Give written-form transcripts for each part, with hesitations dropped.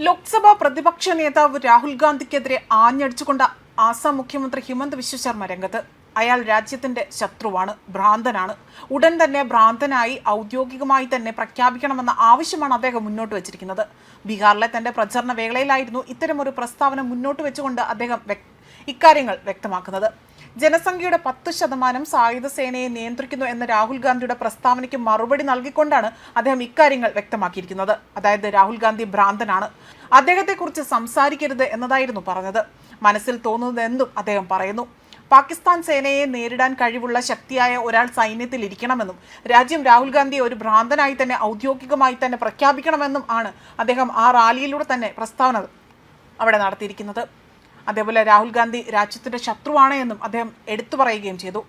ലോക്സഭാ പ്രതിപക്ഷ നേതാവ് രാഹുൽ ഗാന്ധിക്കെതിരെ ആഞ്ഞടിച്ചുകൊണ്ട് ആസാം മുഖ്യമന്ത്രി ഹിമന്ത് വിശ്വ ശർമ്മ രംഗത്ത്. അയാൾ രാജ്യത്തിന്റെ ശത്രുവാണ്, ഭ്രാന്തനാണ്. ഉടൻ തന്നെ ഭ്രാന്തനായി ഔദ്യോഗികമായി തന്നെ പ്രഖ്യാപിക്കണമെന്ന ആവശ്യമാണ് അദ്ദേഹം മുന്നോട്ട് വെച്ചിരിക്കുന്നത്. ബീഹാറിലെ തന്റെ പ്രചരണ വേളയിലായിരുന്നു ഇത്തരമൊരു പ്രസ്താവന മുന്നോട്ട് വെച്ചുകൊണ്ട് അദ്ദേഹം ഇക്കാര്യങ്ങൾ വ്യക്തമാക്കുന്നത്. ജനസംഖ്യയുടെ 10% സായുധ സേനയെ നിയന്ത്രിക്കുന്നു എന്ന രാഹുൽ ഗാന്ധിയുടെ പ്രസ്താവനയ്ക്ക് മറുപടി നൽകിക്കൊണ്ടാണ് അദ്ദേഹം ഇക്കാര്യങ്ങൾ വ്യക്തമാക്കിയിരിക്കുന്നത്. അതായത് രാഹുൽ ഗാന്ധി ഭ്രാന്തനാണ്, അദ്ദേഹത്തെക്കുറിച്ച് സംസാരിക്കരുത് എന്നതായിരുന്നു പറഞ്ഞത്. മനസ്സിൽ തോന്നുന്നതെന്തും അദ്ദേഹം പറയുന്നു. പാകിസ്ഥാൻ സേനയെ നേരിടാൻ കഴിവുള്ള ശക്തിയായ ഒരാൾ സൈന്യത്തിൽ ഇരിക്കണമെന്നും രാജ്യം രാഹുൽ ഗാന്ധിയെ ഒരു ഭ്രാന്തനായി തന്നെ ഔദ്യോഗികമായി തന്നെ പ്രഖ്യാപിക്കണമെന്നും ആണ് അദ്ദേഹം ആ റാലിയിലൂടെ തന്നെ പ്രസ്താവന അവിടെ നടത്തിയിരിക്കുന്നത്. അതേപോലെ രാഹുൽ ഗാന്ധി രാജ്യത്തിന്റെ ശത്രുവാണ് എന്നും അദ്ദേഹം എടുത്തു പറയുകയും ചെയ്തു.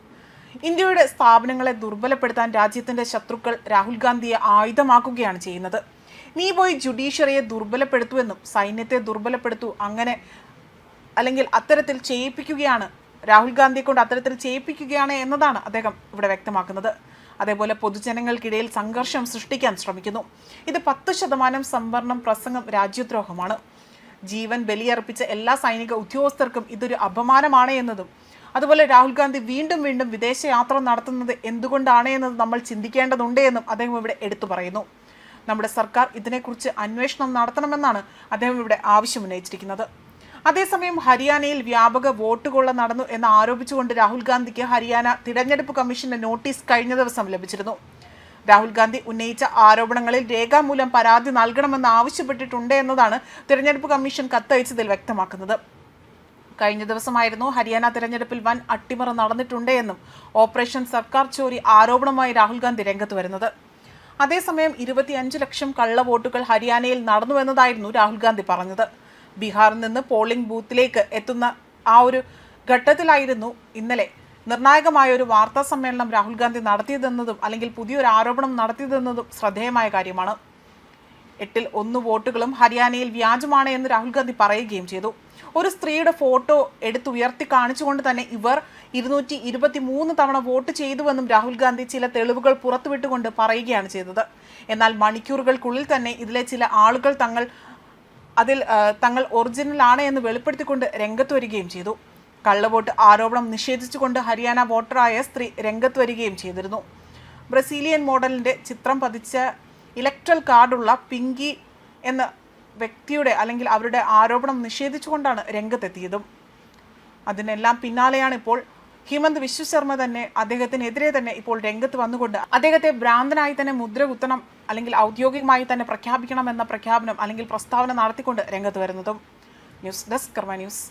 ഇന്ത്യയുടെ സ്ഥാപനങ്ങളെ ദുർബലപ്പെടുത്താൻ രാജ്യത്തിന്റെ ശത്രുക്കൾ രാഹുൽ ഗാന്ധിയെ ആയുധമാക്കുകയാണ് ചെയ്യുന്നത്. നീ പോയി ജുഡീഷ്യറിയെ ദുർബലപ്പെടുത്തു എന്നും സൈന്യത്തെ ദുർബലപ്പെടുത്തു, അങ്ങനെ അല്ലെങ്കിൽ അത്തരത്തിൽ ചെയ്യിപ്പിക്കുകയാണ്, രാഹുൽ ഗാന്ധിയെ കൊണ്ട് അത്തരത്തിൽ ചെയ്യിപ്പിക്കുകയാണ് എന്നതാണ് അദ്ദേഹം ഇവിടെ വ്യക്തമാക്കുന്നത്. അതേപോലെ പൊതുജനങ്ങൾക്കിടയിൽ സംഘർഷം സൃഷ്ടിക്കാൻ ശ്രമിക്കുന്നു. ഇത് 10% സംവരണം പ്രസംഗം രാജ്യദ്രോഹമാണ്. ജീവൻ ബലിയർപ്പിച്ച എല്ലാ സൈനിക ഉദ്യോഗസ്ഥർക്കും ഇതൊരു അപമാനമാണ് എന്നതും, അതുപോലെ രാഹുൽ ഗാന്ധി വീണ്ടും വീണ്ടും വിദേശയാത്ര നടത്തുന്നത് എന്തുകൊണ്ടാണ് എന്നത് നമ്മൾ ചിന്തിക്കേണ്ടതുണ്ട് എന്നും അദ്ദേഹം ഇവിടെ എടുത്തു പറയുന്നു. നമ്മുടെ സർക്കാർ ഇതിനെക്കുറിച്ച് അന്വേഷണം നടത്തണമെന്നാണ് അദ്ദേഹം ഇവിടെ ആവശ്യമുന്നയിച്ചിരിക്കുന്നത്. അതേസമയം ഹരിയാനയിൽ വ്യാപക വോട്ട് കൊള്ള നടന്നു എന്ന് ആരോപിച്ചുകൊണ്ട് രാഹുൽ ഗാന്ധിക്ക് ഹരിയാന തിരഞ്ഞെടുപ്പ് കമ്മീഷന്റെ നോട്ടീസ് കഴിഞ്ഞ ദിവസം ലഭിച്ചിരുന്നു. രാഹുൽ ഗാന്ധി ഉന്നയിച്ച ആരോപണങ്ങളിൽ രേഖാമൂലം പരാതി നൽകണമെന്ന് ആവശ്യപ്പെട്ടിട്ടുണ്ട് എന്നതാണ് തിരഞ്ഞെടുപ്പ് കമ്മീഷൻ കത്തയച്ചതിൽ വ്യക്തമാക്കുന്നത്. കഴിഞ്ഞ ദിവസമായിരുന്നു ഹരിയാന തിരഞ്ഞെടുപ്പിൽ വൻ അട്ടിമറി നടന്നിട്ടുണ്ട് എന്നും ഓപ്പറേഷൻ സർക്കാർ ചോരി ആരോപണമായി രാഹുൽ ഗാന്ധി രംഗത്ത് വരുന്നത്. അതേസമയം 25 ലക്ഷം കള്ളവോട്ടുകൾ ഹരിയാനയിൽ നടന്നുവെന്നതായിരുന്നു രാഹുൽ ഗാന്ധി പറഞ്ഞത്. ബീഹാറിൽ നിന്ന് പോളിംഗ് ബൂത്തിലേക്ക് എത്തുന്ന ആ ഒരു ഘട്ടത്തിലായിരുന്നു ഇന്നലെ നിർണായകമായ ഒരു വാർത്താ സമ്മേളനം രാഹുൽ ഗാന്ധി നടത്തിയതെന്നതും അല്ലെങ്കിൽ പുതിയൊരു ആരോപണം നടത്തിയതെന്നതും ശ്രദ്ധേയമായ കാര്യമാണ്. 8ൽ 1 വോട്ടുകളും ഹരിയാനയിൽ വ്യാജമാണ് എന്ന് രാഹുൽ ഗാന്ധി പറയുകയും ചെയ്തു. ഒരു സ്ത്രീയുടെ ഫോട്ടോ എടുത്തുയർത്തി കാണിച്ചുകൊണ്ട് തന്നെ ഇവർ 223 തവണ വോട്ട് ചെയ്തുവെന്നും രാഹുൽ ഗാന്ധി ചില തെളിവുകൾ പുറത്തുവിട്ടുകൊണ്ട് പറയുകയാണ് ചെയ്തത്. എന്നാൽ മണിക്കൂറുകൾക്കുള്ളിൽ തന്നെ ഇതിലെ ചില ആളുകൾ തങ്ങൾ ഒറിജിനൽ ആണ് എന്ന് വെളിപ്പെടുത്തിക്കൊണ്ട് രംഗത്ത് വരികയും ചെയ്തു. കള്ളവോട്ട് ആരോപണം നിഷേധിച്ചുകൊണ്ട് ഹരിയാന വോട്ടറായ സ്ത്രീ രംഗത്ത് വരികയും ചെയ്തിരുന്നു. ബ്രസീലിയൻ മോഡലിന്റെ ചിത്രം പതിച്ച ഇലക്ട്രൽ കാർഡുള്ള പിങ്കി എന്ന വ്യക്തിയുടെ അല്ലെങ്കിൽ അവരുടെ ആരോപണം നിഷേധിച്ചുകൊണ്ടാണ് രംഗത്തെത്തിയതും. അതിനെല്ലാം പിന്നാലെയാണ് ഇപ്പോൾ ഹിമന്ത് വിശ്വ ശർമ്മ തന്നെ അദ്ദേഹത്തിനെതിരെ തന്നെ ഇപ്പോൾ രംഗത്ത് വന്നുകൊണ്ട് അദ്ദേഹത്തെ ഭ്രാന്തനായി തന്നെ മുദ്ര കുത്തണം അല്ലെങ്കിൽ ഔദ്യോഗികമായി തന്നെ പ്രഖ്യാപിക്കണം എന്ന പ്രഖ്യാപനം അല്ലെങ്കിൽ പ്രസ്താവന നടത്തിക്കൊണ്ട് രംഗത്ത് വരുന്നതും. ന്യൂസ് ഡെസ്ക് കർമ്മ ന്യൂസ്.